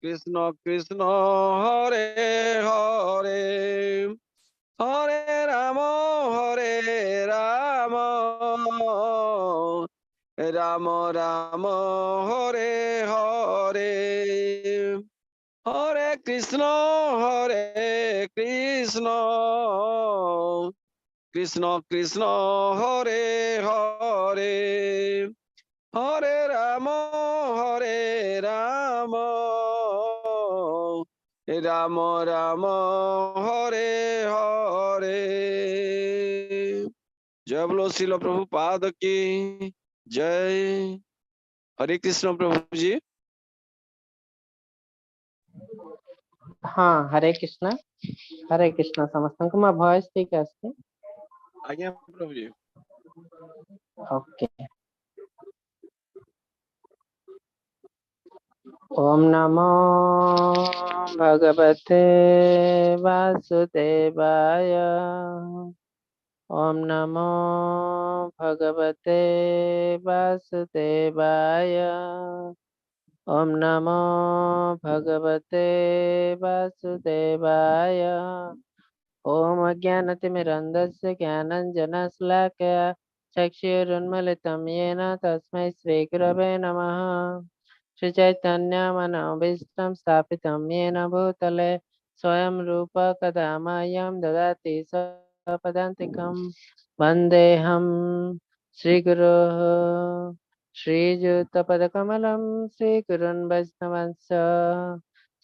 कृष्ण कृष्ण हरे हरे हरे राम राम राम हरे हरे हरे कृष्ण कृष्ण कृष्ण हरे हरे हरे राम राम राम हरे हरे। जय बोलो श्रील प्रभुपाद की जय। हरे कृष्ण प्रभु जी। हाँ हरे कृष्ण समस्त को वॉइस ठीक आछे। आज्ञा प्रभु जी। ओके ओम नमो भगवते वासुदेवाय ओम नमो भगवते वासुदेवाय ओम नमो भगवते वासुदेवाय ओम अज्ञानतिमिरन्धस्य ज्ञानञ्जनशलाकया चक्षुरुन्मीलितं येन तस्मै श्रीगुरवे नमः। श्रीचैतन्यमनोभीष्टं स्थापितं येन भूतले स्वयं रूप कदा मह्यं ददाति स्वपदान्तिकं वन्देऽहं श्रीगुरोः श्रीयुतपदकमलं श्रीगुरुन् वैष्णवंश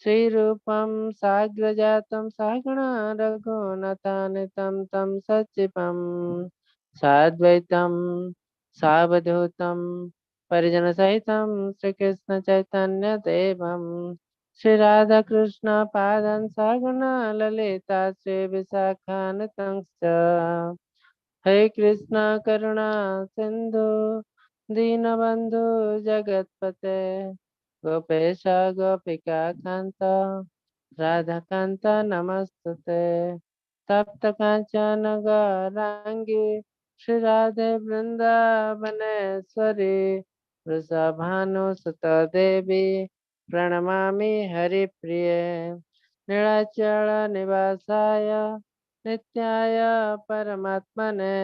श्रीरूपं साग्रजातं सहगणा रघुनाथान्वितं तं सजीवं साद्वैतं सावधूतं परिजनसहितं श्रीकृष्ण चैतन्य देवं श्रीराधाकृष्ण पादं सहगणा ललिता श्रीविशाखान्वितं च हे कृष्ण करुणा सिंधु दीनबंधु जगतपते गोपेश गोपिका कांत राधा कांत नमस्तुते तप्त कांचन गौरांगी श्री राधे वृंदावनेश्वरी वृषभानुसुत देवी प्रणमामि हरिप्रिये नीलाचल निवासाय नित्याय परमात्मने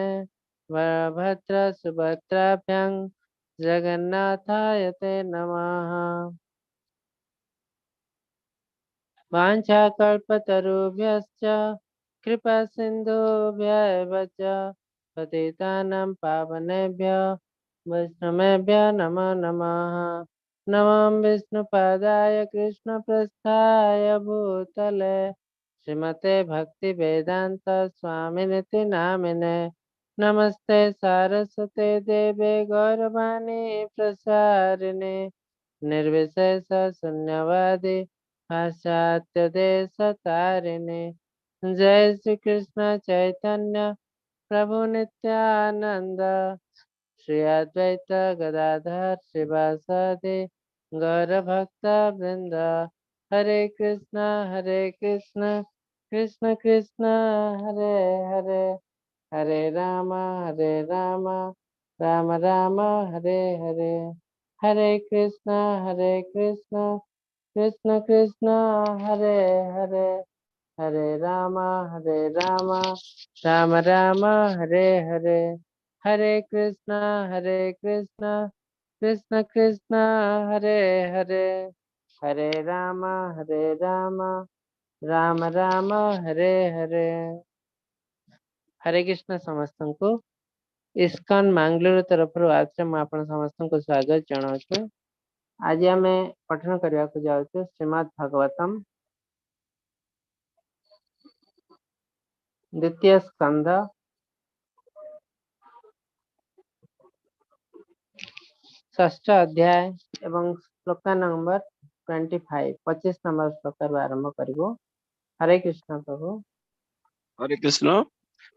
वरभद्र सुभद्राभ्यां जगन्नाथाय ते नमः। वाञ्छाकल्पतरुभ्यश्च कृपा सिन्धुभ्यैव च पतितानां पावनेभ्यो वैष्णवेभ्यो नमो नमः। नमो विष्णुपादाय कृष्णप्रस्थाय भूतले श्रीमते भक्तिवेदांत स्वामिनिति नामिने नमस्ते सारस्वते देवे गौरवाणी प्रसारिणे निर्विशेष शून्यवादी पाश्चात्य देश तारिणे जय श्री कृष्ण चैतन्य प्रभु नित्यानंद श्री अद्वैत गदाधर श्रीवासादि गौर भक्त वृंद हरे कृष्ण कृष्ण कृष्ण हरे हरे हरे राम राम राम हरे हरे हरे कृष्ण कृष्ण कृष्ण हरे हरे हरे राम राम राम हरे हरे हरे कृष्ण कृष्ण कृष्ण हरे हरे हरे राम राम राम हरे हरे। हरे कृष्ण समस्त को इस्कन मंगलूर तरफ आज मैं आप समस्त को स्वागत जनाऊँ। आज आम पठन करने को जाऊँ श्रीमद् भागवतम द्वितीय स्कंध षष्ठ अध्याय एवं श्लोक नंबर 25 नंबर श्लोक आरंभ करिवो। हरे कृष्ण प्रभु। हरे कृष्ण।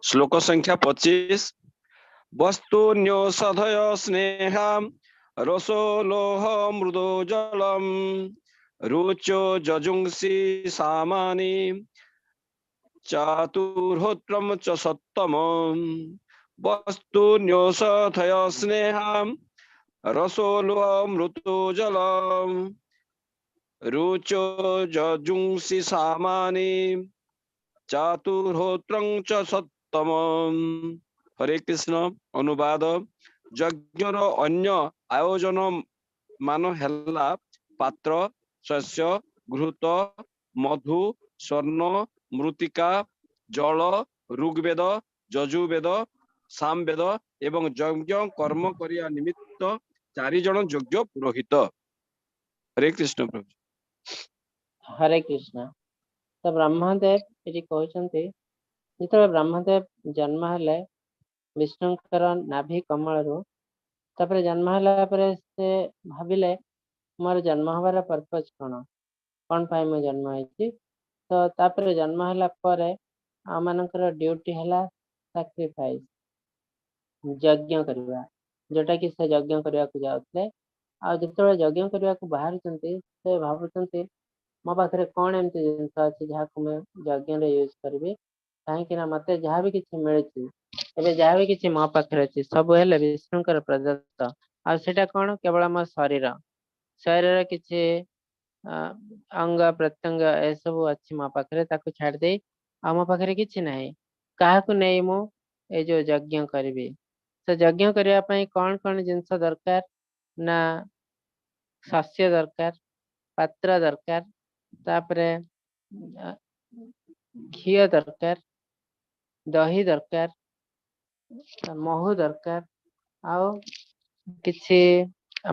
श्लोक संख्या 25। वस्तु न्योषधय स्नेहा रसो लोह मृदो जलम रुचो जजुंसी सामानि चातुर्होत्रम च सत्तम। वस्तु न्योषधय स्नेहा रसो लोह मृदो जलम रुचो जजुंसि सामानि चातुर्होत्रं च सत्तमम्। हरे कृष्ण। अनुवाद यज्ञर अन्य आयोजन मान हेला पात्र शस्य घृत मधु स्वर्ण मृत्तिका जल ऋग्वेद यजुर्वेद सामवेद एवं यज्ञ कर्म करिया निमित्त 4 जन योग्य पुरोहित। हरे कृष्ण प्रभु। हरे कृष्ण। तो ब्रह्मदेव ये कहते जो ब्रह्मदेव जन्म हेले विष्णुंकर नाभि कमल तापर जन्म होला पर से भाविले मोर जन्म हबार पर्पज कौन पाई मैं जन्म होती। तो तापर जन्म होला पर आम मानकर ड्यूटी है सैक्रिफाइस यज्ञ करवा जोटा कि से यज्ञ करने को जाते आ जो यज्ञ करने को बाहर से भावुं मो पाखे कौन एमती जिन अच्छी जहाँ मुझे यज्ञ यूज करी कहीं मत जहाँ भी किसी मिली जहाँ भी किसी मो पाखे अच्छी सब है विष्णुकर प्रदत्त आटा कौन केवल मो शरीर शरीर किसी अंग प्रत्यंग ए सब अच्छी मो पाखे छाड़दे आ मो पाखे कि ना क्या नहीं मु जो यज्ञ करी तो यज्ञ करने कौन कौन जिनस दरकार ना शस्य दरकार पात्र दरकार तापरे घी दरकार दही दरकार महू दरकार आओ किसी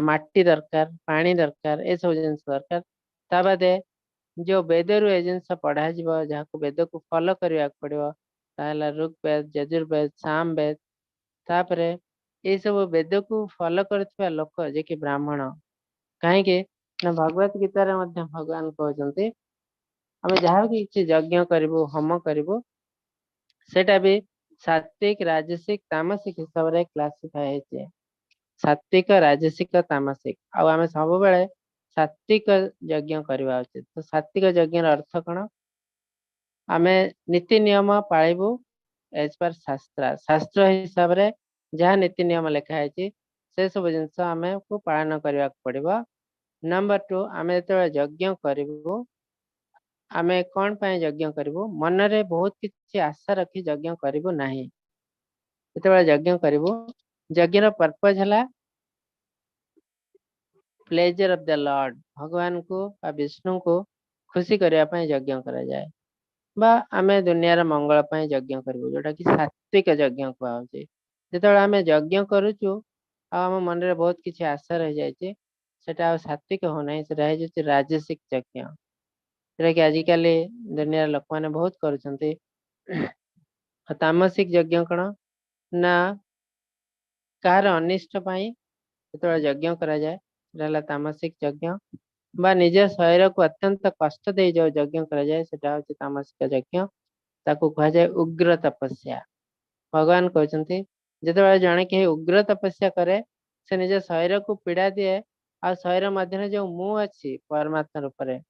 माटी दरकार पानी दरकार ए सब जिन दरकार ता बादे जो वेद रु ए जिन पढ़ा जहाँ को वेद को फॉलो करने पड़ो ऋग्वेद यजुर्वेद सामवेद तापरे ये सब वेद को फॉलो करथिबा लोक जे कि ब्राह्मण कहीं ना भगवत गीता रे मध्य भगवान कहते आम जहाँ भी किसी यज्ञ करूँ होम करूँ सेटा भी सात्विक राजसिक तामसिक हिसाब से क्लासीफाई है सात्विक राजसिक तामसिक आम सब बेले सात्विक यज्ञ करवा उचित। तो सात्विक यज्ञ अर्थ कौन आम नीति नियम पालू एज पर शास्त्र शास्त्र हिसाब से जहाँ नीति नियम लिखाई से सब जिनस आम को पालन करने पड़ो। नंबर 2 आम जो यज्ञ करूँ आम कौन पाई यज्ञ करूँ मन रे बहुत किसी आशा रखी यज्ञ करूँ ना जो यज्ञ करूँ यज्ञ पर्पज है प्लेजर ऑफ द लॉर्ड भगवान को विष्णु को खुशी करने यज्ञ करा जाए बा आम दुनियार मंगल यज्ञ करूँ जोटा कि सात्विक यज्ञ कहुचे जो आम यज्ञ करुचु आम मन रे बहुत किसी आशा रही जाए सेटा सात्विक होना से राजसिक यज्ञ जोटा कि आजिकल दुनिया लोक मैंने बहुत कर तामसिक यज्ञ कौन ना कार अनिष्ट जो यज्ञ करा जाए तामसिक यज्ञ बा निज शरीर को अत्यंत कष्ट दे जो यज्ञ करा जाए सेटा होची तामसिक यज्ञ ताकू कहा जाए उग्र तपस्या। भगवान कहते जो जड़े कहीं उग्र तपस्या करे से निज शरीर को पीड़ा दिए आ शरीर मध्य जो मुँह अच्छी परमात्मा रूप में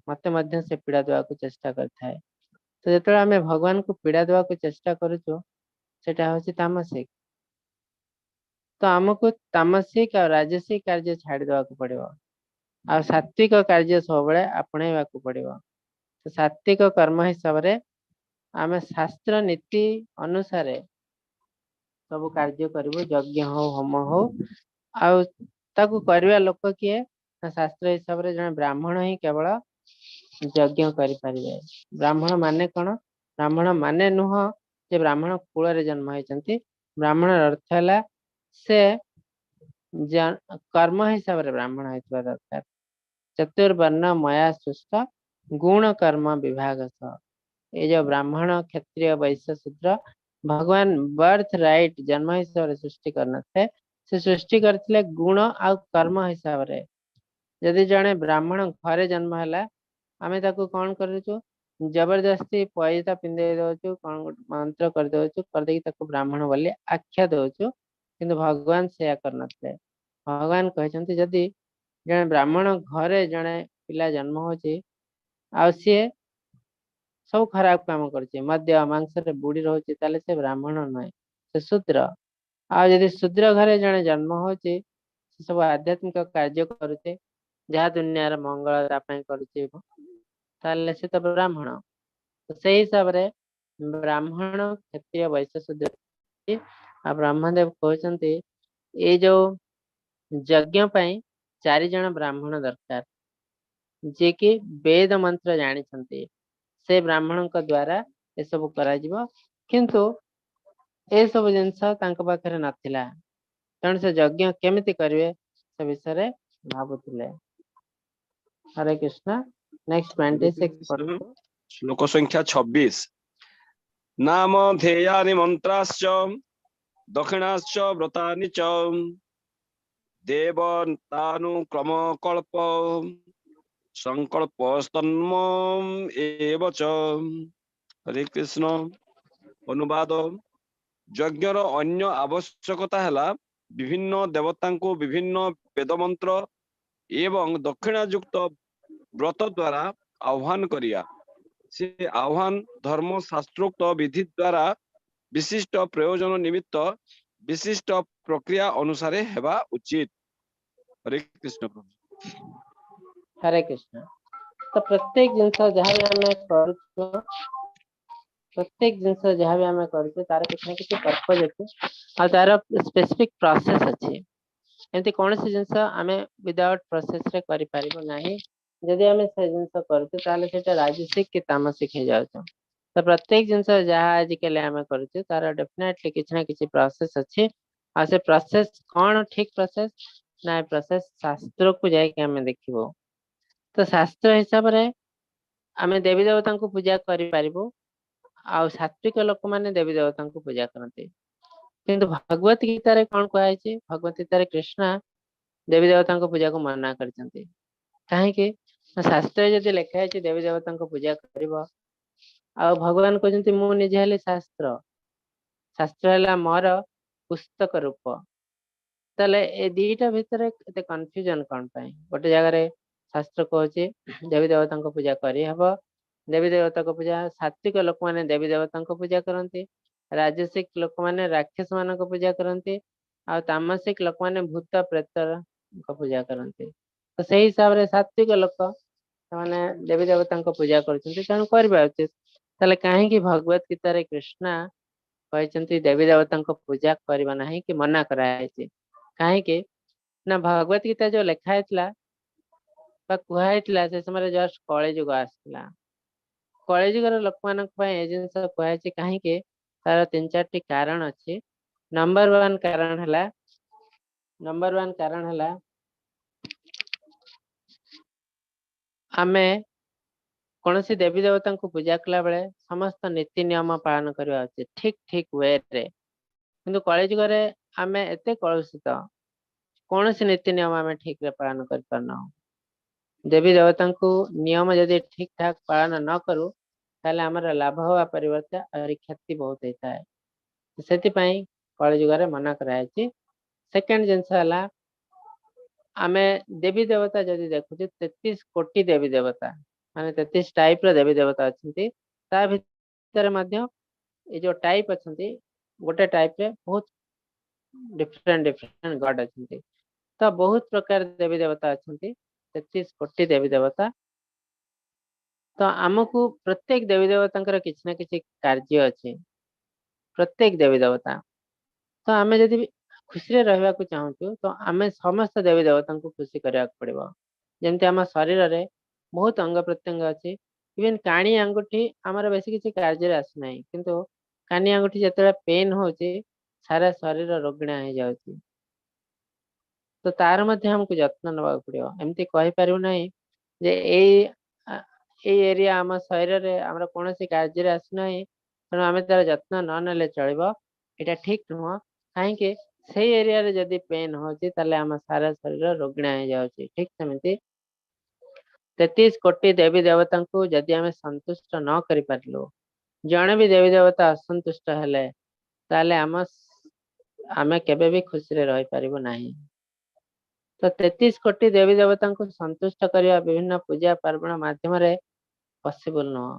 मत मध्य से पीड़ा देवा चेष्टा करता है। तो जो आम भगवान को पीड़ा देवा चेष्टा करुचु सेटा होची तामसिक। तो आमको तामसिक और राजसिक कार्य छाड़ देवा पड़ो आ सात्विक कार्य सब आपणा पड़ो। तो सात्विक कर्म हिसाब से आम शास्त्र नीति अनुसार सब कार्य करूँ यज्ञ हो होम हो आकु करवा लोक किए शास्त्र हिसाब से जन ब्राह्मण ही केवल यज्ञ करें। ब्राह्मण माने कौन ब्राह्मण माने नुह जे ब्राह्मण कूल जन्म होती ब्राह्मण अर्थ है से कर्म हिसाब से ब्राह्मण होता दरकार चतुर्वर्ण मया सृष्ट गुण कर्म विभाग ये जो ब्राह्मण क्षत्रिय वैश्य शूद्र भगवान बर्थ राइट जन्म हिसाब से सृष्टि करते से सृष्टि करते गुण आ कर्म हिसाब से जदि जड़े ब्राह्मण घरे जन्म है आम कौन करुचु जबरदस्ती पैसा पिंधे दौचु कौन मंत्र कर दौचु करदे ब्राह्मण बोली आख्या दौचु किंतु भगवान से करनते। भगवान कहते जदि जड़े ब्राह्मण घरे जड़े पिला जन्म होची आ सी सब खराब काम कर मद्य मांस बुड़ी रोचे से ब्राह्मण नुहे से शूद्र आ यदि शूद्र घरे जड़े जन्म होची सब आध्यात्मिक कार्य करुचे जहाँ दुनिया मंगल करुचे ताले से तो ब्राह्मण तो से हिसाब रे ब्राह्मण क्षत्रिय वैश्य शूद्र आ ब्रह्मदेव कहते ये जो यज्ञ पई 4 जण ब्राह्मण दरकार जे कि वेद मंत्र जानी से ब्राह्मण द्वारा ये सब करा जिवो किंतु ए सब जिनस तांको पाखरे नथिला तेणु से यज्ञ केमिति करिवे से विषय भाबुथिले। हरे कृष्ण। नेक्स्ट 26 पढ़ो। श्लोक संख्या 26 नाम ध्येयानि मंत्राश्च दक्षिणाश्च व्रतानि च देवतानुक्रम कल्प संकल्प स्तन्म एव च। हरे कृष्ण। अनुवाद यज्ञर अन्य आवश्यकता है विभिन्न देवता को विभिन्न वेद मंत्र एवं दक्षिणा युक्त व्रत द्वारा आह्वान करिया से आह्वान धर्म शास्त्रोक्त विधि द्वारा विशिष्ट प्रयोजन निमित्त विशिष्ट प्रक्रिया अनुसार हेबा उचित। हरे कृष्ण प्रभु। हरे कृष्ण। तो प्रत्येक जिनस जहाँ भी आमे करूछु प्रत्येक जिनस जहाँ भी आमे करूछु तार किछ ना किछ पर्पज अछि आ तार स्पेसिफिक प्रोसेस अछि एमती कौन सी जिनस आमे विदाउट प्रोसेस रे करि परिबो नाही जदि आमे से जिनस करूछु ताले सेटा राजसिक कि तामसिक हे जाउछ। तो प्रत्येक जिनस जहाँ आजिकल आमे करूछु तार डेफिनेटली किछ ना किछ प्रोसेस अछि आ से प्रोसेस कौन ठीक प्रोसेस ना प्रोसेस शास्त्र को जाय के आमे देखिबो तो शास्त्र हिसाब रे आमे देवी देवता को पूजा करि परिबो आ सात्विक लोक माने देवी देवता को पूजा करते किंतु भगवत गीता रे कौन कहै छै भगवत गीता रे कृष्ण देवी देवता को पूजा को मना करछन्ते काहे कि शास्त्र जदि लिखा है देवी देवता को पूजा करिवो आ भगवान कहते मु निजे हेले शास्त्र शास्त्र है मोर पुस्तक रूप ताले ए दीटा भितर एते कंफ्यूजन कौन पाए गोटे जगह शास्त्र कहचे देवी देवता को पूजा करी हबो देवी देवता को पूजा सात्विक लोक माने देवी देवता को पूजा करते राजसिक लोक माने राक्षस मान को पूजा करते आ तामसिक लोक माने भूत प्रेत को पूजा करते तो सही हिसाब रे सात्विक लोक माने देवी देवता को पूजा करछन्ते तेणु करबा उचित ताले काहे कि भगवत गीता रे कृष्ण कहते देवी देवता को पूजा करबा नाही कि मना करायछि काहे कि ना भगवत गीता जो लिखा है कहला से समय जस्ट कले जुग आसला कले जुगर लोक मान जिन कहे कहीं तार 3-4 कारण अच्छी नंबर वन कारण है आमे कौन सी देवी देवता को पूजा कला बेले समस्त नीति नियम पालन करवा उचित ठीक ठीक वे रे किंतु कले जुगर आमे एते कलुषित कौन सी नीति नियम आमे ठीक रे पालन कर पारना देवी देवता को नियम जदि ठीक ठाक पालन न करू ताले हमर लाभ हुआ परिवर्ते और क्षति बहुत होता है से कल जुगर मना कराई। सेकेंड जिनस आमे देवी देवता जदि देखु 33 कोटी देवी देवता माने 33 टाइप रो देवी देवता अच्छी ता भीतर मध्य ये जो टाइप अच्छी गोटे टाइप रे बहुत डिफरेंट डिफरेंट गॉड अच्छी तो बहुत प्रकार देवी देवता अच्छी 33 कोटी देवी देवता तो आमको प्रत्येक देवी देवता किसी ना किसी कार्य अच्छे प्रत्येक देवी देवता तो आमे जदि खुशी रहा चाहूँ तो आमे समस्त देवी देवता को खुशी करने पड़ो जमती आम शरीर में बहुत अंग प्रत्यंग अच्छी इवन काणी आंगुठी आमर बेस किसी कार्य आसना किंतु कानी आंगुठी जिते पेन हो सारा शरीर रोगिणा हो जाऊँगी तो तार मध्य हमको जत्न नवा पड़ो एमती कही पारू ना जे एरिया आम शरीर में आम कौन कार्य आसना तेणु आम तार जत्न न नेले चलो यहाँ ठीक नुह कहीं से एरिया रे जदि पेन हो आम सारा शरीर रोगिणा हो जाऊँगी ठीक सेमती 33 कोटी देवी देवता को जदि आम संतुष्ट न कर पारू जड़े भी देवी देवता असंतुष्ट हेले ताले आम केबे भी खुशी रे रही पारिबो नाही तो 33 कोटी देवी देवता को संतुष्ट करने विभिन्न पूजा पार्वण माध्यम पॉसिबल नुह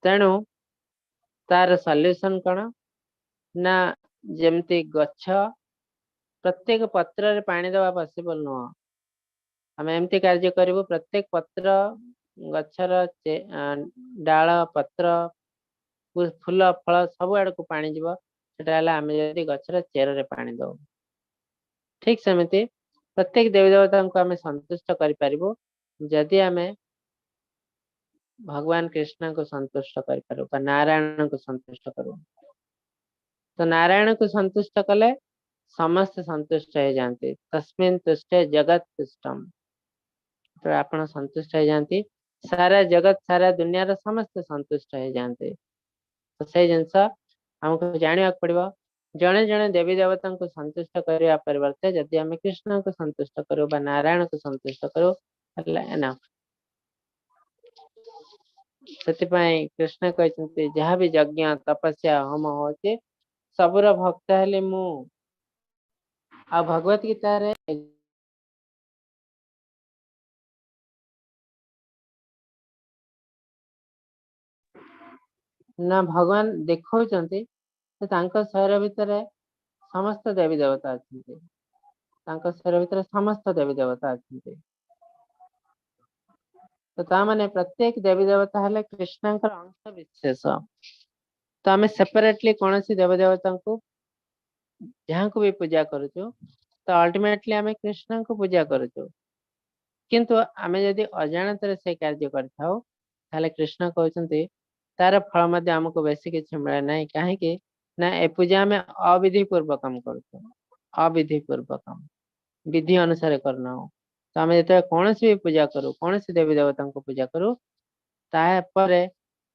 तेणु तार सॉल्यूशन कौन ना जमती गच्छ प्रत्येक पत्र रे पानी दवा पॉसिबल नुह आम एमती कार्य करू प्रत्येक पत्र गछर डाल पत्र फूल फल सब आड़ को पानी जीव सेटा आम जदि गछर चेर रे पानी दो ठीक सेमती प्रत्येक देवी देवता को आम संतुष्ट करूँ जदि आम भगवान कृष्ण को संतुष्ट कर नारायण को संतुष्ट करूँ तो नारायण को संतुष्ट कले समस्त संतुष्ट हो जाती तस्मिन् तुष्टे जगत तुष्टम तो आपण संतुष्ट हो जाती सारा जगत सारा दुनिया समस्त संतुष्ट हो जाते तो से जिनस हमको जाना पड़ो जड़े जड़े देवी देवता को संतुष्ट करने परिवर्ते जदि आम कृष्ण को संतुष्ट करूँ नारायण को संतुष्ट करूँ से कृष्ण कहते जहाँ भी यज्ञ तपस्या होम हो सबुर भक्त हेली मु आ भगवत गीता रे ना भगवान देखा शरीर भितर समस्त देवी देवता अच्छा शरीर भितर समस्त देवी देवता अच्छा तो ता माने प्रत्येक देवी देवता हेले कृष्ण अंश विशेष तो आम सेपरेटली कौन सी देवी देवता को जहाँ को भी पूजा करूँ तो अल्टीमेटली आम कृष्ण को पूजा करूँ किंतु आम जदि अजाणत से कार्य कर कृष्ण कहते तार फल आमको बेसी किसी मिले ना कहीं ना ए पूजा आम अविधि पूर्वक कर अविधि पूर्वक विधि अनुसार करना तो आम जो कौन भी पूजा करूँ कौन सी देवी देवता को पूजा करूँ तापर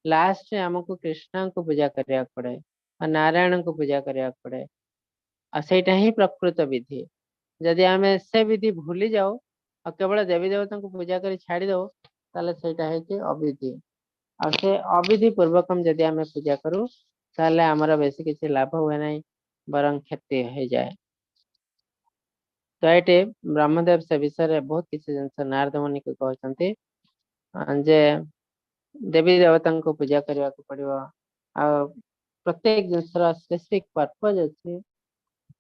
लास्ट आमको कृष्ण को पूजा करने पड़े और नारायण को पूजा करने पड़े और सेटा ही प्रकृत विधि जदि आम से विधि भूली जाओ और केवल देवी देवता को पूजा कर छाड़ी दो ताले सेटा है अविधि और से अविधि पूर्वक जदि आम पूजा करूँ ताले आमर बेसी किसी लाभ हुए ना बरं क्षति हो जाए तो ये ब्रह्मदेव से विषय बहुत किसी जिन नारद मुनि को कहते जे देवी देवता को पूजा करने को पड़ो आ प्रत्येक जिन स्पेसिफिक पर्पज अच्छी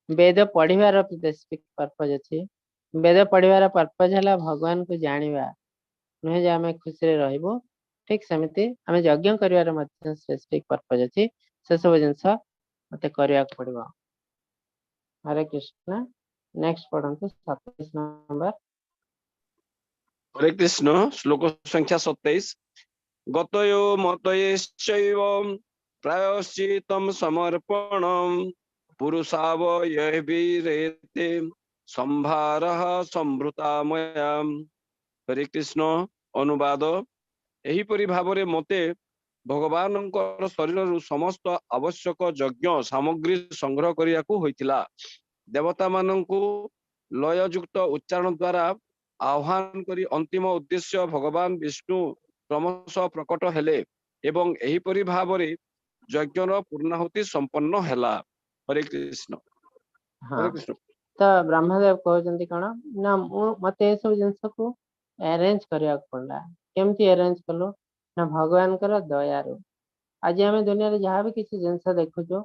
वेद पढ़िबार स्पेसिफिक पर्पज अच्छी वेद पढ़िबार पर्पज है भगवान को जानिबा नुहे जे आम खुशी रहिबो ठीक सेमती आम यज्ञ कर स्पेसिफिक पर्पज अच्छी से सब जिनस मत करने पड़ो हरे कृष्ण नेक्स्ट पढ़ंतु 27 नंबर हरे कृष्ण श्लोक संख्या 27 गतयो मतयश्चैव प्रायश्चित्तं समर्पणम् पुरुषावयभिरेते संभारः संभृता मया। हरे कृष्ण अनुवाद एहीपरि भावरे मते भगवान शरीर समस्त आवश्यक यज्ञ सामग्री संग्रह करिया को होइतिला देवता माननकु लययुक्त उच्चारण द्वारा आह्वान करी अंतिम उद्देश्य भगवान विष्णु क्रमश प्रकट हेले एवं एहीपरि भावरे यज्ञर पूर्णाहुति संपन्न हेला। हरे कृष्ण। हाँ हरे कृष्ण। तो ब्रह्मदेव कहते कौन ना मत सब जिन को अरेंज करने पड़ा केमती अरेंज कलु ना भगवान दयारु आज आम दुनिया जहाँ भी किसी जिनस देखुचु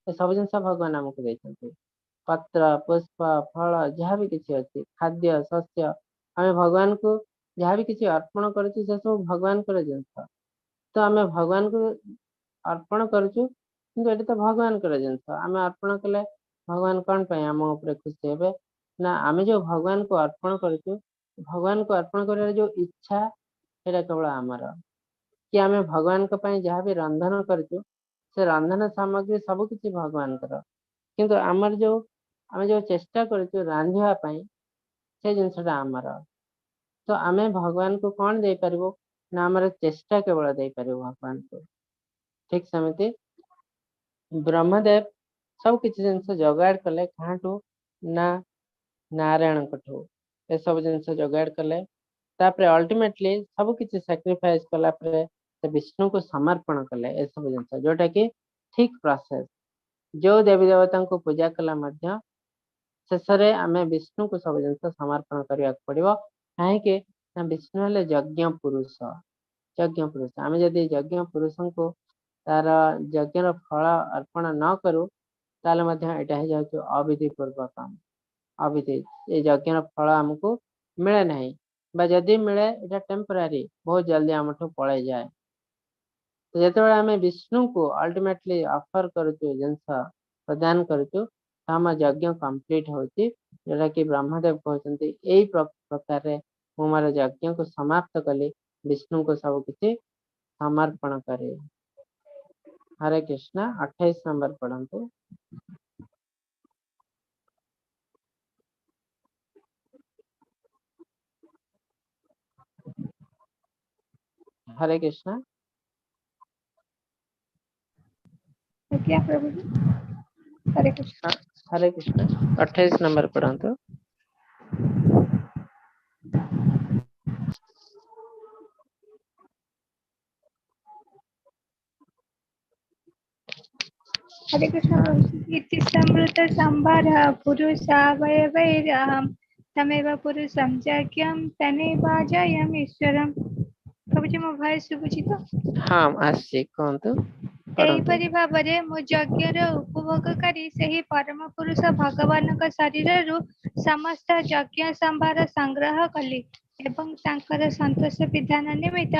सब जिन भगवान आमको देते पत्र पुष्प फल जहाँ भी किसी अच्छी खाद्य शस्य आम भगवान को जहाँ भी किसी अर्पण कर सब भगवान जिनस तो आम भगवान को अर्पण करुचु किंतु ये तो भगवान जिनस आम अर्पण कले भगवान कौन पे आम उपर खुशी हे ना आम जो भगवान को अर्पण करुचु भगवान को अर्पण कर जो इच्छा है केवल आमर कि आम भगवान जहाँ भी रंधन करुचु से रंधन सामग्री सब किसी भगवान किंतु आमर जो आम जो चेष्टा करुचु रांधापी से जिनसा आमर तो आम भगवान को कौन दे पारिबो ना आमर चेष्टा केवल दे पारिबो भगवान को ठीक सेमती ब्रह्मदेव सब किसी जिनस जोगाड़ कले कहाँ ना नारायण ठू ए सब जिनस जोगाड़ कले अल्टीमेटली सब किसी सैक्रिफाइस कला से विष्णु को समर्पण कले ए सब जिनस जोटा कि ठीक प्रोसेस जो देवी देवता को पूजा कला शेष आम विष्णु को सब जिन समर्पण करने पड़ो कहीं विष्णु हेले यज्ञ पुरुष आम जदि यज्ञ पुरुष को तार यज्ञ फल अर्पण न करूँ अविधि पूर्वक अविधि ये यज्ञ फल आमको मिले ना जदि मिले एटा टेम्परारी बहुत जल्दी आमठू पड़े जाए। तो जिते आम विष्णु को अल्टीमेटली ऑफर करूँ जिनस प्रदान करूँ आम यज्ञ कंप्लीट होची जोटा कि ब्रह्मदेव कहते यही प्रकार मु मोर यज्ञ को समाप्त कली विष्णु को सब किसी समर्पण करे। हरे कृष्णा 28 नंबर पढ़ंतु। हरे कृष्णा। क्या प्रभु जी? हरे कृष्ण। हरे कृष्णा 28 नंबर पढ़ंतु। हरे कृष्ण प्रभु जी। इति संवृत संभार पुरुषावयवैरहं तमेव पुरुषं यज्ञं तनेवाजयम् ईश्वरम्। प्रभु जी मो भॉइस सुबुची तो? हाँ आसी कहंतु एहिपरि भाବରେ ମୁଁ ଯଜ୍ଞର ଉପଭୋଗକାରୀ ସେହି ପରମ ପୁରୁଷ ଭଗବାନଙ୍କ ଶରୀରରୁ ସମସ୍ତ ଯଜ୍ଞ ସମ୍ଭାର ସଂଗ୍ରହ କଲି ଏବଂ ତାଙ୍କର ସନ୍ତୋଷ ବିଧାନ ନିମିତ୍ତ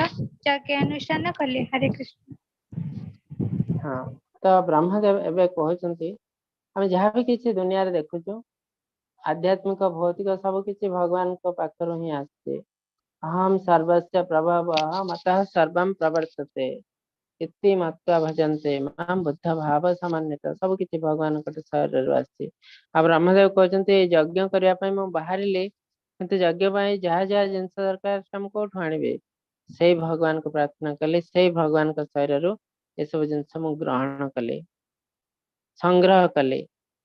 ଯଜ୍ଞ ଅନୁଷ୍ଠାନ କଲି। ହରେ କୃଷ୍ଣ। हाँ तो ब्रह्मदेव एवं कहते आम जहाँ भी किसी दुनिया रे देखुचु आध्यात्मिक भौतिक सब किसी भगवान को पाखर ही आसचे। अहम सर्वस्य प्रभव मतः सर्वं प्रवर्तते इति मत्वा भजन्ते मां बुद्ध भाव सामान्यतः सब किसी भगवान को शरीर आसचे। आ ब्रह्मदेव कहते यज्ञ करने मु बाहर किंतु यज्ञ जहाँ जहाँ जिन दरकार कौटू आणवे से भगवान को प्रार्थना कले से भगवान को शरीर ये सब जिनस मु ग्रहण कले संग्रह कले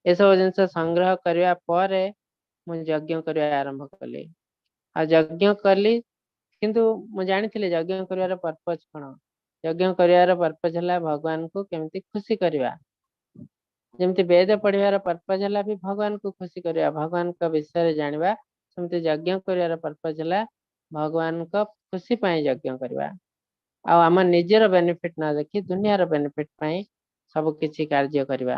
ये सब जिनस संग्रह करने पर मु यज्ञ करने आरंभ कले आ यज्ञ कली किंतु मु जानी यज्ञ कर पर्पज कौन यज्ञ कर पर्पज है भगवान को केमती खुशी करवा जमती वेद पढ़िबार पर्पज है भी भगवान को खुशी करवा भगवान का विषय जानवा सेमती यज्ञ कर पर्पज है भगवान को खुशी यज्ञ करवा आम निजर बेनिफिट ना देखी दुनियार बेनिफिट सब किसी कार्य करवा।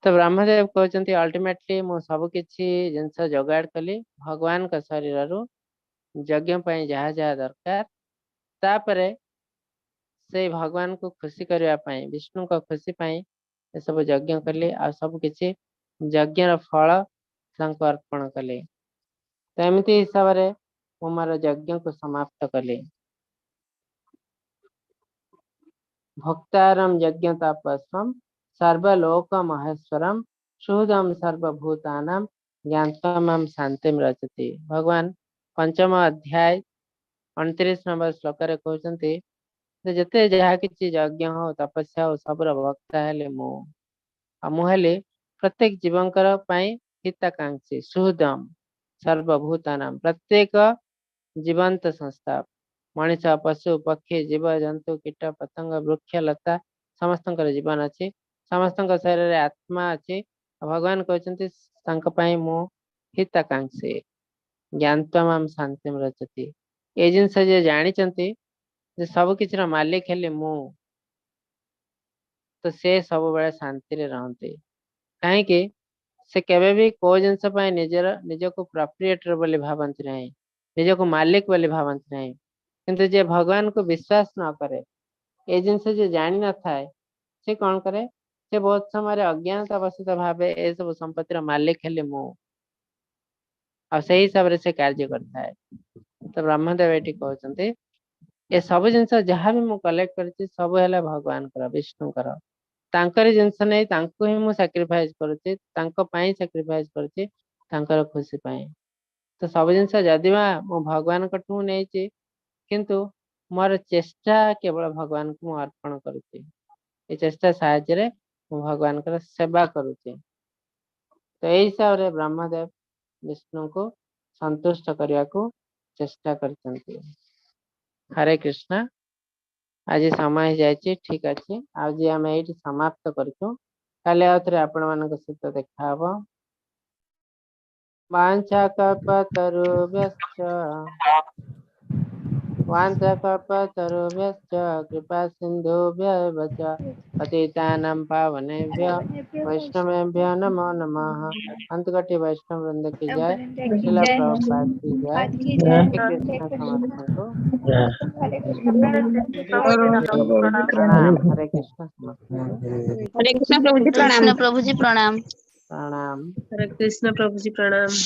तो ब्रह्मदेव कहते अल्टीमेटली मु सब किसी जिनस जोगाड़ कली भगवान का शरीर यज्ञ जहाँ जहाँ दरकार तापरे से भगवान को खुशी करने विष्णु को खुशी ये सब यज्ञ कले आ सब किसी यज्ञ फल अर्पण कले। तो एमती हिसाब से मोर यज्ञ को समाप्त कले। भक्तारम यज्ञ तपस्वम सर्वलोक महेश्वरम शुद्धम सर्वभूतानां ज्ञातम शांति रचति। भगवान पंचम अध्याय 29 नंबर श्लोक कहते जिते जहाँ किसी यज्ञ हो तपस्या हो सबुर भक्ता हेले मुझे प्रत्येक जीवंकर हिताकांक्षी सुहृदम सर्वभूतानां प्रत्येक जीवंत संस्था मनीष पशु पक्षी जीव जंतु कीट पतंग वृक्ष लता समस्त जीवन अच्छी समस्त शरीर आत्मा अच्छी भगवान कहते मु हिताकांक्षी ज्ञातम शांति रचति ये जिनस जानी सब किसी मालिक हेले मु तो से सब बड़े शांति रे रहते कहीं से केवे भी को जिनस निजर निज को प्रोप्रिएटर बोली भावती नहीं निज को मालिक बोली भावती नहीं किंतु जे भगवान को विश्वास न करे ये जिनस जे जानी न थाए से कौन करे से बहुत समय अज्ञानता वशित भावे ए सब संपत्तिर मालिक हेले मु आ से हिसाब से कार्य करता है। तो ब्रह्मदेव ये कहते ये सब जिनस जहाँ भी मुझे कलेक्ट कर सब है भगवान विष्णुकर तांकर जिनस नहीं तांको ही मु सैक्रिफाइस करुच्ची सैक्रिफाइस करुच्ची तांकर खुशी पाए। तो सब जिनस जदि मु भगवान कठू नहीं किंतु मोर चेष्टा केवल भगवान को मु अर्पण करुच्ची ये चेष्टा साहाय्य मु भगवान कर सेवा करुच्ची। तो यही हिसाब से ब्रह्मदेव विष्णु को संतुष्ट करने को चेष्टा करते। हरे कृष्णा आज समय जाए ठीक अच्छे आज आम ये समाप्त करूँ काली आउे आपण मान सहित देखा वांछा कल्पतरुभ्यश्च वाञ्छाकल्पतरुभ्यश्च कृपा सिन्धुभ्यः च पतितानां पावनेभ्यो वैष्णवेभ्यो नमो नमः। अंतकटी वैष्णव वृंद की जय। शिला प्रभुपाद की जय। हरे कृष्ण समस्तों को प्रणाम। हरे कृष्ण समस्तों को हरे कृष्ण प्रभु जी प्रणाम। प्रणाम। हरे कृष्ण प्रभु जी प्रणाम।